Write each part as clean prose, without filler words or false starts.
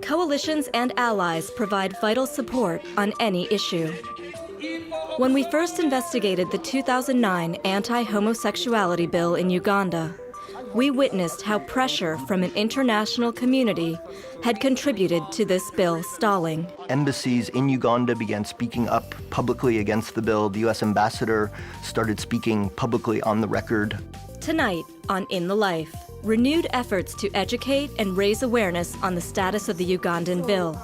Coalitions and allies provide vital support on any issue. When we first investigated the 2009 anti-homosexuality bill in Uganda, we witnessed how pressure from an international community had contributed to this bill stalling. Embassies in Uganda began speaking up publicly against the bill. The U.S. ambassador started speaking publicly on the record. Tonight on In the Life, renewed efforts to educate and raise awareness on the status of the Ugandan bill.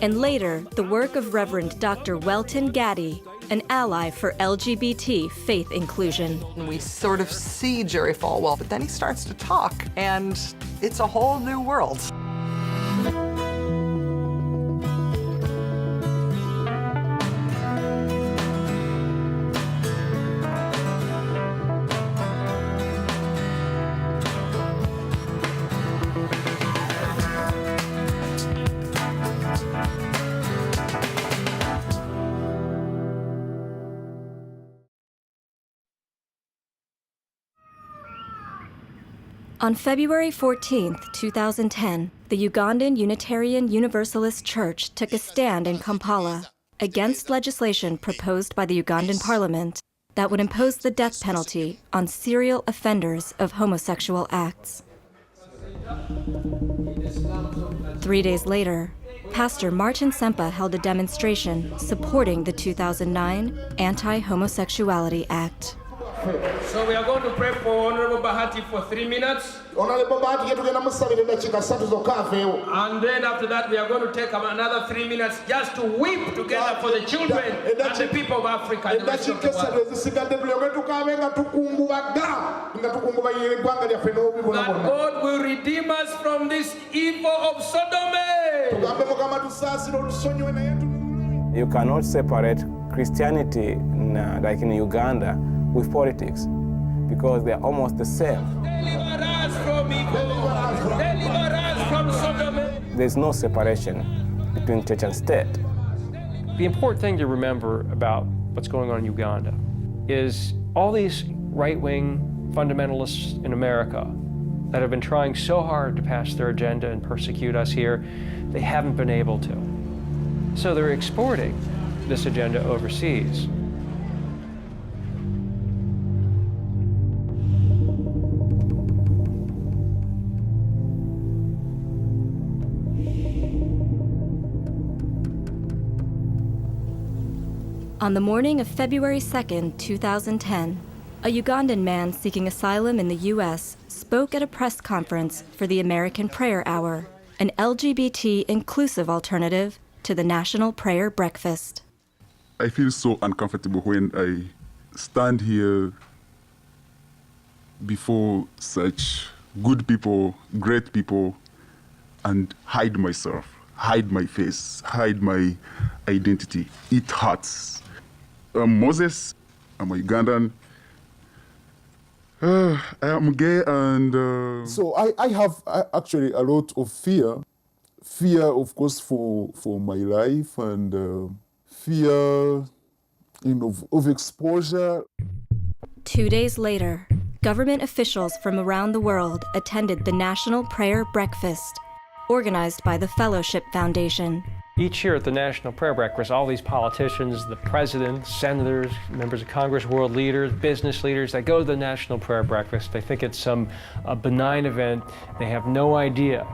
And later, the work of Reverend Dr. Welton Gaddy, an ally for LGBT faith inclusion. We sort of see Jerry Falwell, but then he starts to talk, and it's a whole new world. On February 14, 2010, the Ugandan Unitarian Universalist Church took a stand in Kampala against legislation proposed by the Ugandan parliament that would impose the death penalty on serial offenders of homosexual acts. 3 days later, Pastor Martin Sempa held a demonstration supporting the 2009 Anti-Homosexuality Act. So we are going to pray for Honorable Bahati for 3 minutes. And then after that, we are going to take another 3 minutes just to weep together for the children and the people of Africa and the rest of the world. That God will redeem us from this evil of Sodom. You cannot separate Christianity, like in Uganda, with politics, because they're almost the same. Deliver us from evil. Deliver us from Sodom. There's no separation between church and state. The important thing to remember about what's going on in Uganda is all these right-wing fundamentalists in America that have been trying so hard to pass their agenda and persecute us here, they haven't been able to. So they're exporting this agenda overseas. On the morning of February 2, 2010, a Ugandan man seeking asylum in the U.S. spoke at a press conference for the American Prayer Hour, an LGBT-inclusive alternative to the National Prayer Breakfast. I feel so uncomfortable when I stand here before such good people, great people, and hide myself, hide my face, hide my identity. It hurts. I'm Moses, I'm a Ugandan. I am gay and... So I have actually a lot of fear. Fear, of course, for my life, and fear of exposure. 2 days later, government officials from around the world attended the National Prayer Breakfast, organized by the Fellowship Foundation. Each year at the National Prayer Breakfast, all these politicians, the president, senators, members of Congress, world leaders, business leaders, they go to the National Prayer Breakfast. They think it's some benign event. They have no idea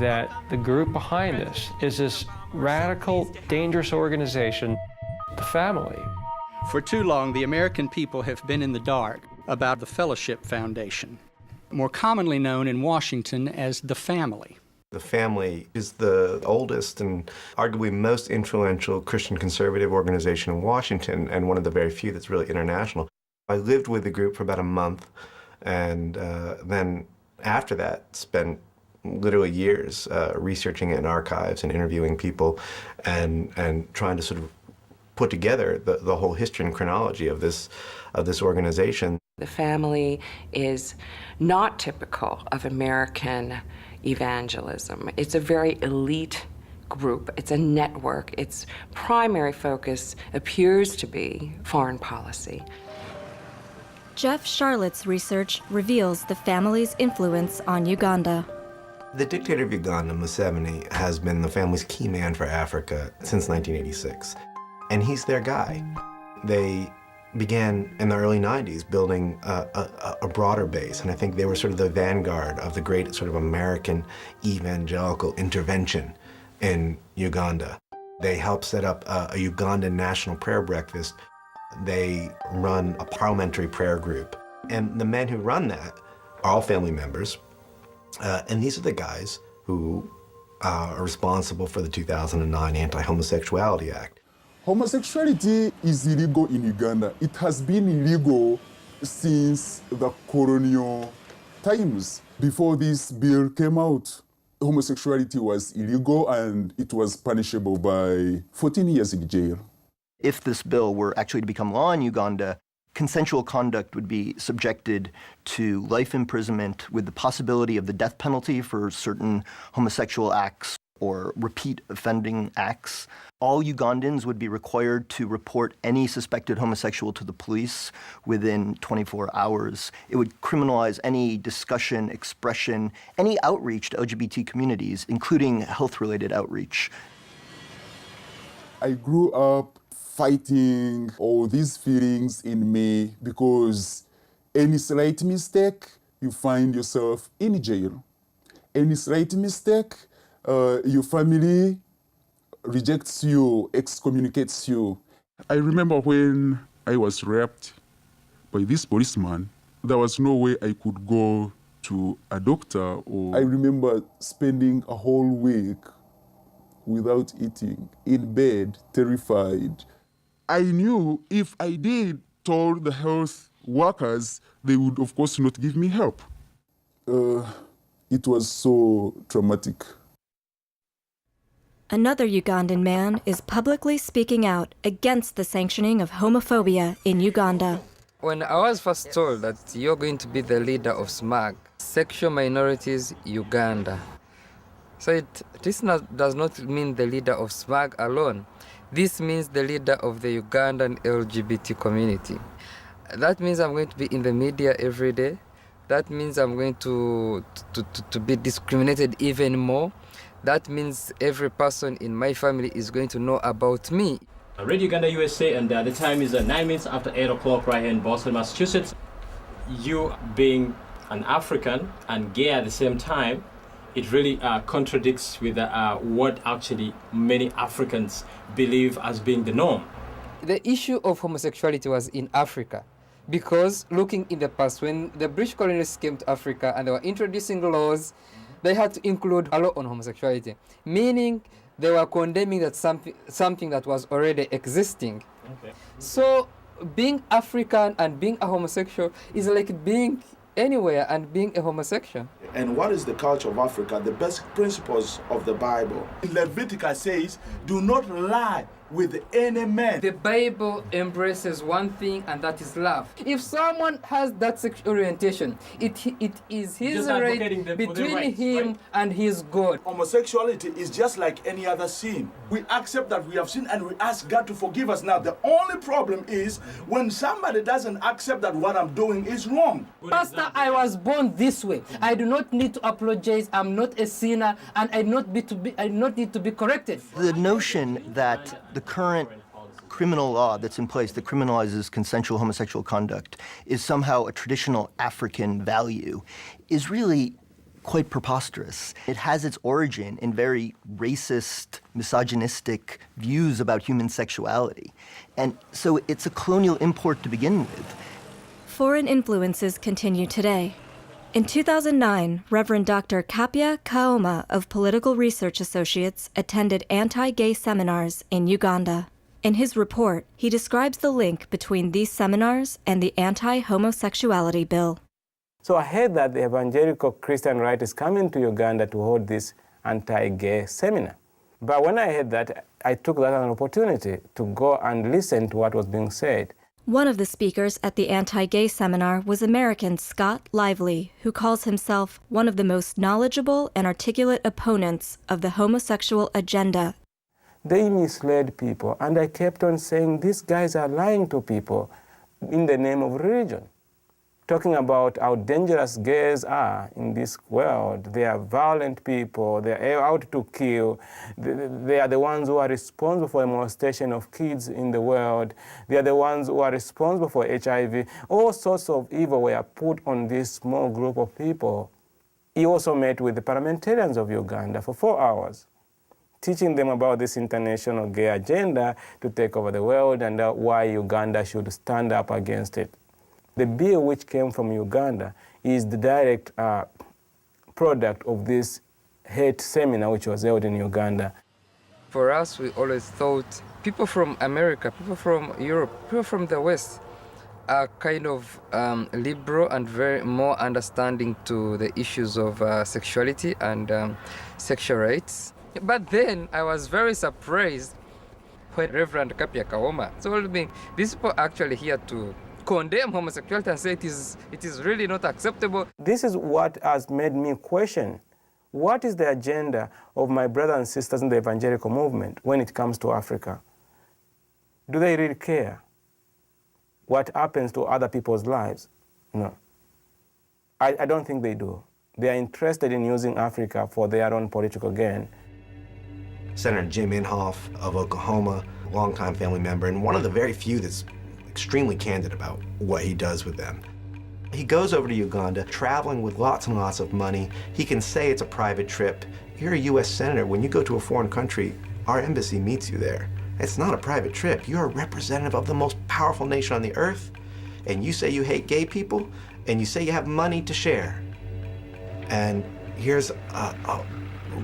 that the group behind this is this radical, dangerous organization, the family. For too long, the American people have been in the dark about the Fellowship Foundation, more commonly known in Washington as the family. The family is the oldest and arguably most influential Christian conservative organization in Washington, and one of the very few that's really international. I lived with the group for about a month, and then after that spent literally years researching it in archives and interviewing people and trying to sort of put together the whole history and chronology of this organization. The family is not typical of American evangelism. It's a very elite group. It's a network. Its primary focus appears to be foreign policy. Jeff Charlotte's research reveals the family's influence on Uganda. The dictator of Uganda, Museveni, has been the family's key man for Africa since 1986, and he's their guy. They began in the early 90s building a broader base, and I think they were sort of the vanguard of the great sort of American evangelical intervention in Uganda. They helped set up a Ugandan national prayer breakfast. They run a parliamentary prayer group, and the men who run that are all family members. And these are the guys who are responsible for the 2009 Anti-Homosexuality Act. Homosexuality is illegal in Uganda. It has been illegal since the colonial times. Before this bill came out, homosexuality was illegal and it was punishable by 14 years in jail. If this bill were actually to become law in Uganda, consensual conduct would be subjected to life imprisonment with the possibility of the death penalty for certain homosexual acts or repeat offending acts. All Ugandans would be required to report any suspected homosexual to the police within 24 hours. It would criminalize any discussion, expression, any outreach to LGBT communities, including health-related outreach. I grew up fighting all these feelings in me because any slight mistake, you find yourself in jail. Any slight mistake, your family rejects you, excommunicates you. I remember when I was raped by this policeman, there was no way I could go to a doctor or... I remember spending a whole week without eating, in bed, terrified. I knew if I did tell the health workers, they would, of course, not give me help. It was so traumatic. Another Ugandan man is publicly speaking out against the sanctioning of homophobia in Uganda. When I was first told that you're going to be the leader of SMAG, Sexual Minorities Uganda, so this does not mean the leader of SMAG alone. This means the leader of the Ugandan LGBT community. That means I'm going to be in the media every day. That means I'm going to be discriminated even more. That means every person in my family is going to know about me. Radio Uganda USA, and the time is 9 minutes after 8 o'clock right here in Boston, Massachusetts. You being an African and gay at the same time, it really contradicts with what actually many Africans believe as being the norm. The issue of homosexuality was in Africa because looking in the past, when the British colonists came to Africa and they were introducing laws, they had to include a law on homosexuality, meaning they were condemning that something that was already existing. Okay. So being African and being a homosexual is like being anywhere and being a homosexual. And what is the culture of Africa? The basic principles of the Bible. Leviticus says, do not lie with any man. The Bible embraces one thing, and that is love. If someone has that sexual orientation, it is his right between him and his God. Homosexuality is just like any other sin. We accept that we have sinned and we ask God to forgive us. Now, the only problem is when somebody doesn't accept that what I'm doing is wrong. Pastor, I was born this way. I do not need to apologize. I'm not a sinner, and I not need to be corrected. The notion that the current criminal law that's in place that criminalizes consensual homosexual conduct is somehow a traditional African value is really quite preposterous. It has its origin in very racist, misogynistic views about human sexuality. And so it's a colonial import to begin with. Foreign influences continue today. In 2009, Reverend Dr. Kapia Kaoma of Political Research Associates attended anti-gay seminars in Uganda. In his report, he describes the link between these seminars and the anti-homosexuality bill. So I heard that the evangelical Christian right is coming to Uganda to hold this anti-gay seminar. But when I heard that, I took that as an opportunity to go and listen to what was being said. One of the speakers at the anti-gay seminar was American Scott Lively, who calls himself one of the most knowledgeable and articulate opponents of the homosexual agenda. They misled people, and I kept on saying, these guys are lying to people in the name of religion. talking about how dangerous gays are in this world. They are violent people, they are out to kill, they are the ones who are responsible for the molestation of kids in the world, they are the ones who are responsible for HIV. All sorts of evil were put on this small group of people. He also met with the parliamentarians of Uganda for 4 hours, teaching them about this international gay agenda to take over the world and why Uganda should stand up against it. The bill which came from Uganda is the direct product of this hate seminar which was held in Uganda. For us, we always thought people from America, people from Europe, people from the West are kind of liberal and very more understanding to the issues of sexuality and sexual rights. But then I was very surprised when Reverend Kapia Kawoma told me these people are actually here to condemn homosexuality and say it is really not acceptable. This is what has made me question, what is the agenda of my brothers and sisters in the evangelical movement when it comes to Africa? Do they really care what happens to other people's lives? No. I don't think they do. They are interested in using Africa for their own political gain. Senator Jim Inhofe of Oklahoma, longtime family member, and one of the very few that's extremely candid about what he does with them. He goes over to Uganda, traveling with lots and lots of money. He can say it's a private trip. You're a U.S. senator. When you go to a foreign country, our embassy meets you there. It's not a private trip. You're a representative of the most powerful nation on the earth, and you say you hate gay people, and you say you have money to share. And here's a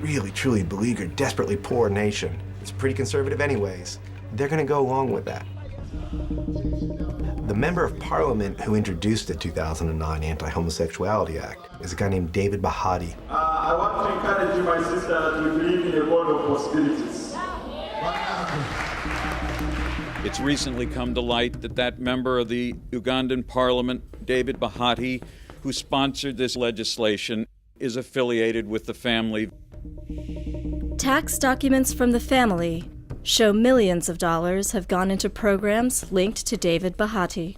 really, truly beleaguered, desperately poor nation. It's pretty conservative anyways. They're gonna go along with that. The member of parliament who introduced the 2009 Anti-Homosexuality Act is a guy named David Bahati. I want to encourage you, my sister, to believe in a God of possibilities. It's recently come to light that that member of the Ugandan parliament, David Bahati, who sponsored this legislation, is affiliated with the family. Tax documents from the family show millions of dollars have gone into programs linked to David Bahati.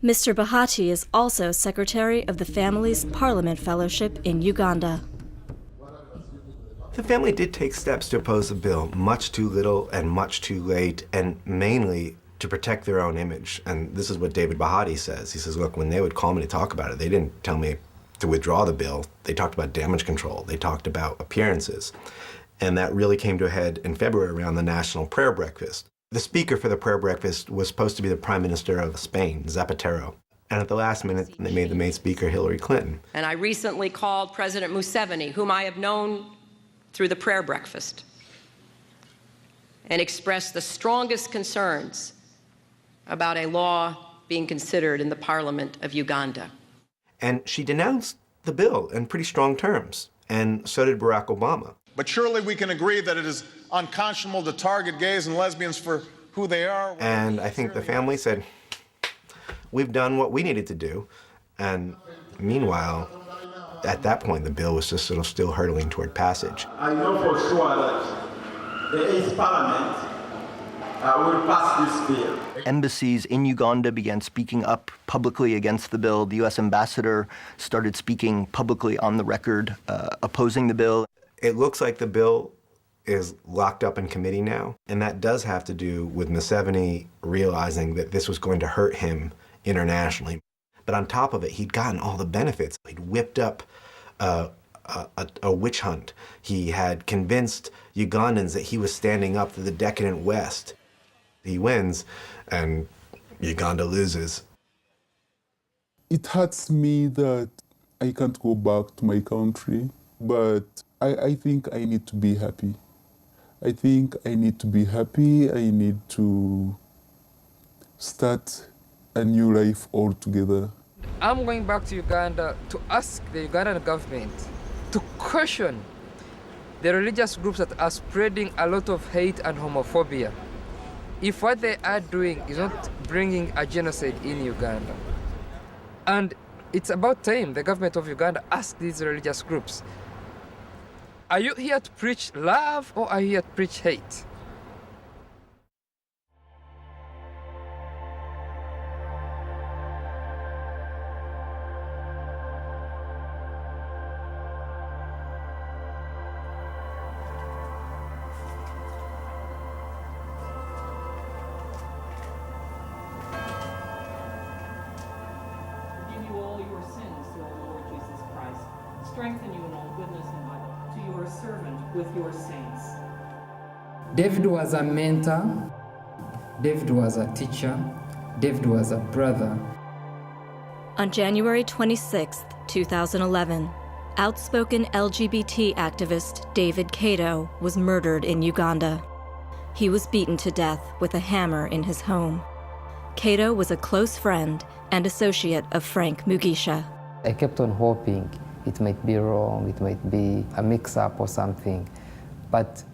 Mr. Bahati is also secretary of the family's Parliament Fellowship in Uganda. The family did take steps to oppose the bill, much too little and much too late, and mainly to protect their own image. And this is what David Bahati says. He says, look, when they would call me to talk about it, they didn't tell me to withdraw the bill. They talked about damage control. They talked about appearances. And that really came to a head in February around the National Prayer Breakfast. The speaker for the prayer breakfast was supposed to be the Prime Minister of Spain, Zapatero. And at the last minute, they made the main speaker Hillary Clinton. And I recently called President Museveni, whom I have known through the prayer breakfast, and expressed the strongest concerns about a law being considered in the Parliament of Uganda. And she denounced the bill in pretty strong terms, and so did Barack Obama. But surely we can agree that it is unconscionable to target gays and lesbians for who they are. And I think the family said, we've done what we needed to do. And meanwhile, at that point, the bill was just sort of still hurtling toward passage. I know for sure that the 8th Parliament will pass this bill. Embassies in Uganda began speaking up publicly against the bill. The U.S. ambassador started speaking publicly on the record, opposing the bill. It looks like the bill is locked up in committee now, and that does have to do with Museveni realizing that this was going to hurt him internationally. But on top of it, he'd gotten all the benefits. He'd whipped up a witch hunt. He had convinced Ugandans that he was standing up to the decadent West. He wins, and Uganda loses. It hurts me that I can't go back to my country, but I think I need to be happy. I think I need to be happy. I need to start a new life altogether. I'm going back to Uganda to ask the Ugandan government to caution the religious groups that are spreading a lot of hate and homophobia. If what they are doing is not bringing a genocide in Uganda, and it's about time the government of Uganda asks these religious groups, are you here to preach love or are you here to preach hate? servant with your saints. David was a mentor, David was a teacher, David was a brother. On January 26, 2011, outspoken LGBT activist David Kato was murdered in Uganda. He was beaten to death with a hammer in his home. Kato was a close friend and associate of Frank Mugisha. I kept on hoping it might be wrong, it might be a mix-up or something. But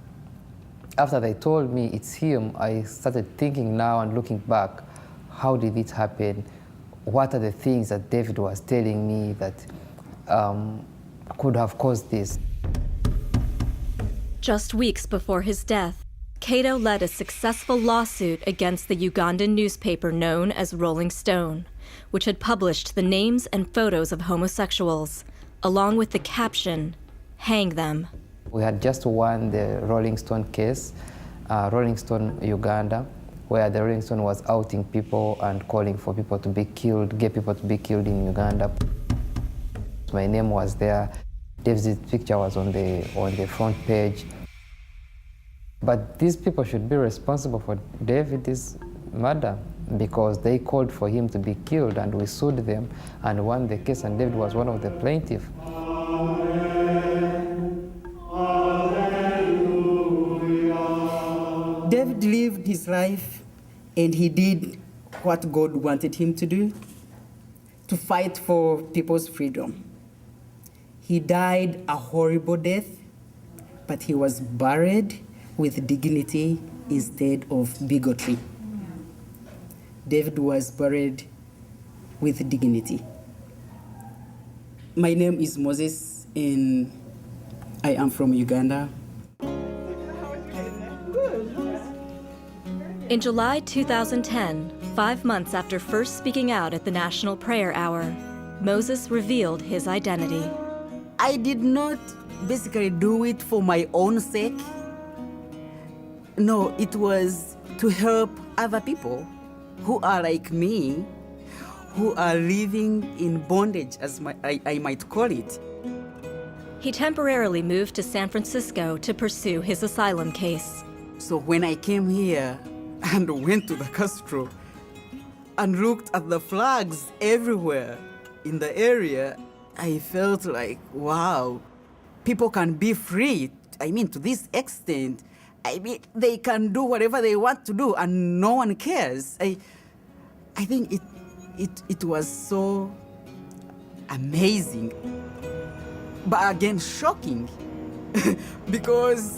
after they told me it's him, I started thinking now and looking back, how did it happen? What are the things that David was telling me that could have caused this? Just weeks before his death, Kato led a successful lawsuit against the Ugandan newspaper known as Rolling Stone, which had published the names and photos of homosexuals, along with the caption, "Hang them." We had just won the Rolling Stone case, Rolling Stone Uganda, where the Rolling Stone was outing people and calling for people to be killed, gay people to be killed in Uganda. My name was there. David's picture was on the front page. But these people should be responsible for David's murder because they called for him to be killed, and we sued them and won the case, and David was one of the plaintiffs. David lived his life and he did what God wanted him to do, to fight for people's freedom. He died a horrible death, but he was buried with dignity instead of bigotry. David was buried with dignity. My name is Moses and I am from Uganda. In July 2010, 5 months after first speaking out at the National Prayer Hour, Moses revealed his identity. I did not basically do it for my own sake. No, it was to help other people who are like me, who are living in bondage, as I might call it. He temporarily moved to San Francisco to pursue his asylum case. So when I came here and went to the Castro and looked at the flags everywhere in the area, I felt like, wow, people can be free. I mean, to this extent. I mean, they can do whatever they want to do and no one cares. I think it was so amazing, but again, shocking. Because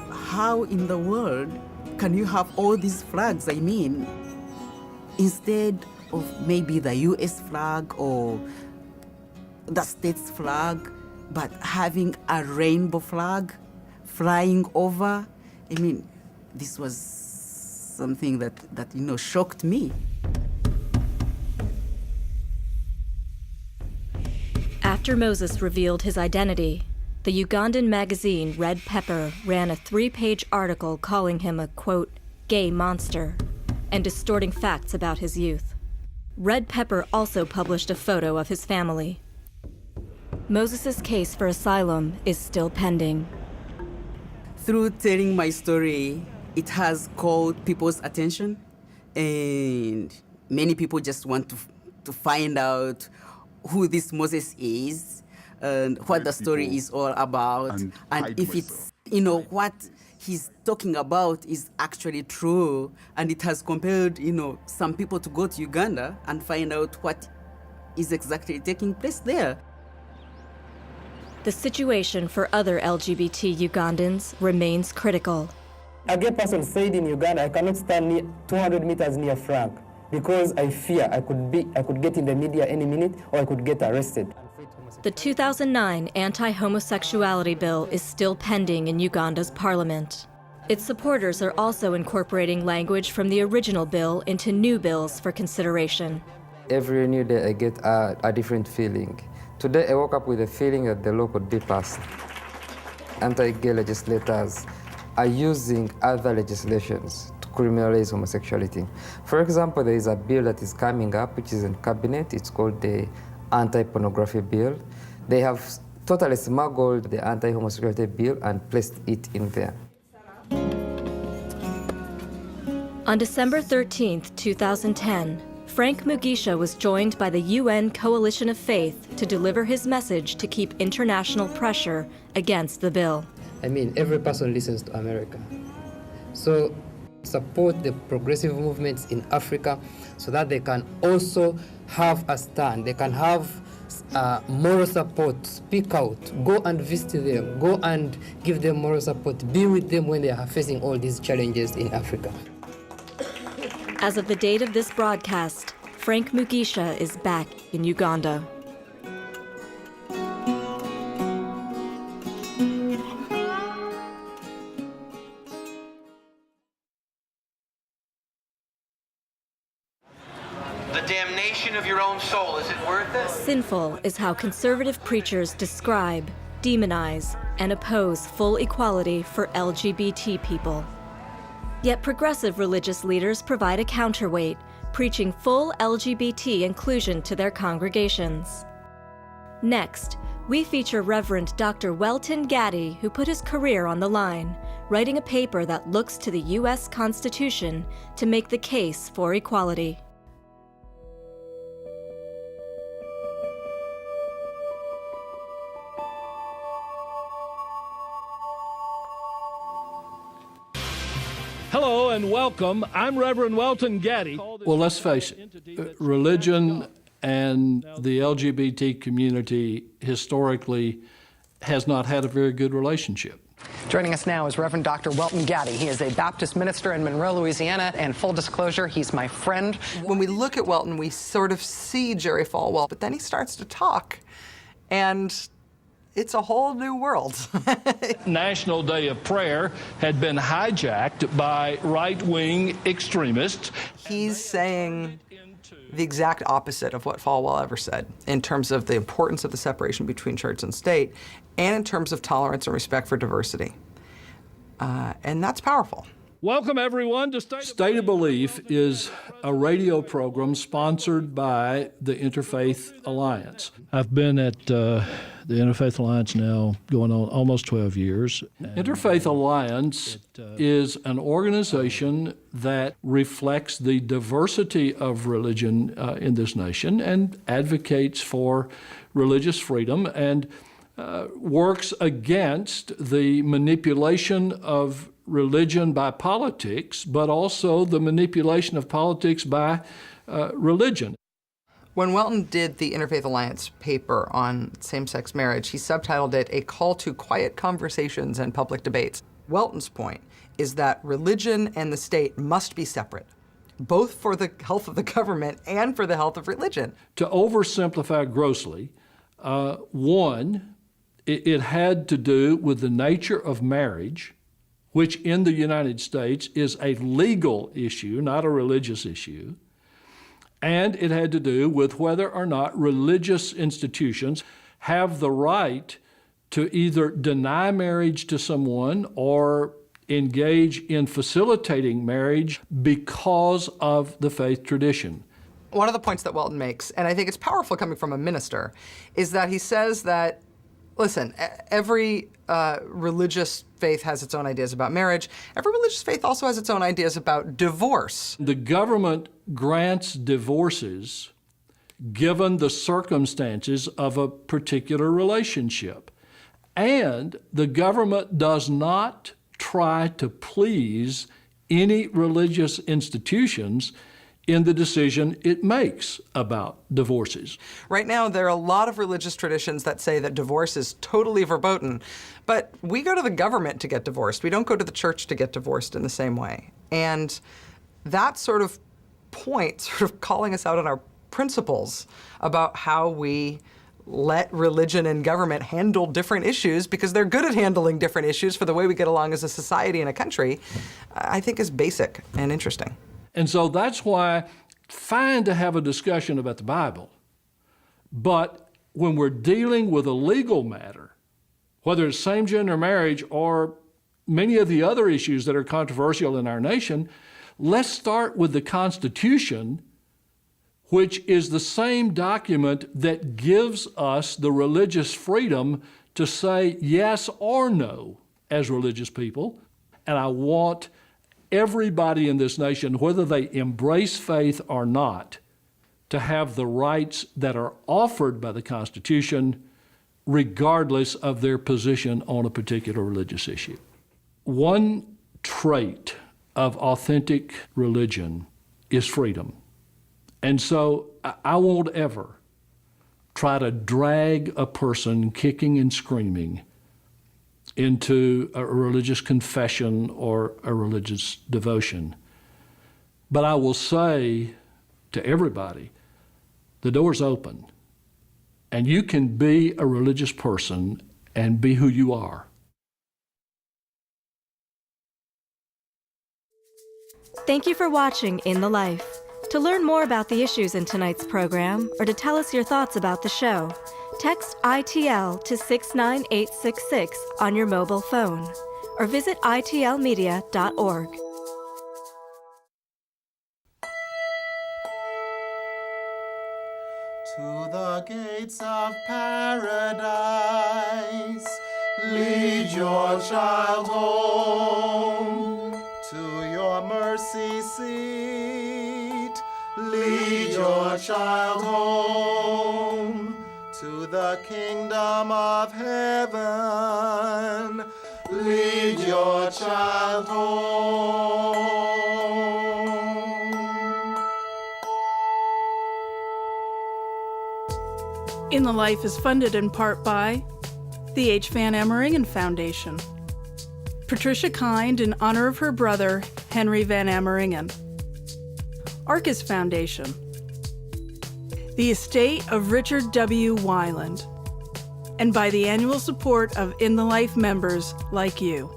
how in the world can you have all these flags? I mean, instead of maybe the US flag or the state's flag, but having a rainbow flag flying over. I mean, this was something that shocked me. After Moses revealed his identity, the Ugandan magazine Red Pepper ran a 3-page article calling him a, quote, gay monster, and distorting facts about his youth. Red Pepper also published a photo of his family. Moses' case for asylum is still pending. Through telling my story, it has called people's attention, and many people just want to find out who this Moses is and what the story is all about, and if it's, what he's talking about is actually true, and it has compelled, some people to go to Uganda and find out what is exactly taking place there. The situation for other LGBT Ugandans remains critical. A gay person said in Uganda, I cannot stand 200 meters near Frank because I fear I could get in the media any minute or I could get arrested. The 2009 anti-homosexuality bill is still pending in Uganda's parliament. Its supporters are also incorporating language from the original bill into new bills for consideration. Every new day I get a different feeling. Today I woke up with a feeling that the law could be passed. Anti-gay legislators are using other legislations to criminalize homosexuality. For example, there is a bill that is coming up, which is in cabinet. It's called the anti-pornography bill. They have totally smuggled the anti-homosexuality bill and placed it in there. On December 13, 2010, Frank Mugisha was joined by the UN Coalition of Faith to deliver his message to keep international pressure against the bill. I mean, every person listens to America. So support the progressive movements in Africa so that they can also have a stand. They can have moral support, speak out, go and visit them, go and give them moral support, be with them when they are facing all these challenges in Africa. As of the date of this broadcast, Frank Mugisha is back in Uganda. The damnation of your own soul, is it worth it? Sinful is how conservative preachers describe, demonize, and oppose full equality for LGBT people. Yet progressive religious leaders provide a counterweight, preaching full LGBT inclusion to their congregations. Next, we feature Reverend Dr. Welton Gaddy, who put his career on the line, writing a paper that looks to the U.S. Constitution to make the case for equality. Hello and welcome. I'm Reverend Welton Gaddy. Well, let's face it, religion and the LGBT community historically has not had a very good relationship. Joining us now is Reverend Dr. Welton Gaddy. He is a Baptist minister in Monroe, Louisiana, and full disclosure, he's my friend. When we look at Welton, we sort of see Jerry Falwell, but then he starts to talk, and it's a whole new world. National Day of Prayer had been hijacked by right-wing extremists. He's saying the exact opposite of what Falwell ever said in terms of the importance of the separation between church and state and in terms of tolerance and respect for diversity. And that's powerful. Welcome, everyone, to State of Belief is a radio program sponsored by the Interfaith Alliance. I've been at the Interfaith Alliance now going on almost 12 years. Interfaith Alliance is an organization that reflects the diversity of religion in this nation and advocates for religious freedom and works against the manipulation of religion by politics, but also the manipulation of politics by religion. When Welton did the Interfaith Alliance paper on same-sex marriage, he subtitled it A Call to Quiet Conversations and Public Debates. Welton's point is that religion and the state must be separate, both for the health of the government and for the health of religion. To oversimplify grossly, one, it had to do with the nature of marriage, which in the United States is a legal issue, not a religious issue. And it had to do with whether or not religious institutions have the right to either deny marriage to someone or engage in facilitating marriage because of the faith tradition. One of the points that Welton makes, and I think it's powerful coming from a minister, is that he says that, listen, every religious faith has its own ideas about marriage. Every religious faith also has its own ideas about divorce. The government grants divorces given the circumstances of a particular relationship. And the government does not try to please any religious institutions in the decision it makes about divorces. Right now, there are a lot of religious traditions that say that divorce is totally verboten, but we go to the government to get divorced. We don't go to the church to get divorced in the same way. And that sort of point, sort of calling us out on our principles about how we let religion and government handle different issues because they're good at handling different issues for the way we get along as a society and a country, I think is basic and interesting. And so that's why fine to have a discussion about the Bible, but when we're dealing with a legal matter, whether it's same-gender marriage or many of the other issues that are controversial in our nation, let's start with the Constitution, which is the same document that gives us the religious freedom to say yes or no as religious people. And I want everybody in this nation, whether they embrace faith or not, to have the rights that are offered by the Constitution, regardless of their position on a particular religious issue. One trait of authentic religion is freedom. And so I won't ever try to drag a person kicking and screaming into a religious confession or a religious devotion. But I will say to everybody, the door's open, and you can be a religious person and be who you are. Thank you for watching In the Life. To learn more about the issues in tonight's program, or to tell us your thoughts about the show, text ITL to 69866 on your mobile phone, or visit itlmedia.org. To the gates of paradise, lead your child home. To your mercy seat, lead your child home. To the kingdom of heaven, lead your child home. In the Life is funded in part by the H. Van Ameringen Foundation, Patricia Kind in honor of her brother, Henry Van Ameringen, Arcus Foundation, the estate of Richard W. Weiland, and by the annual support of In the Life members like you.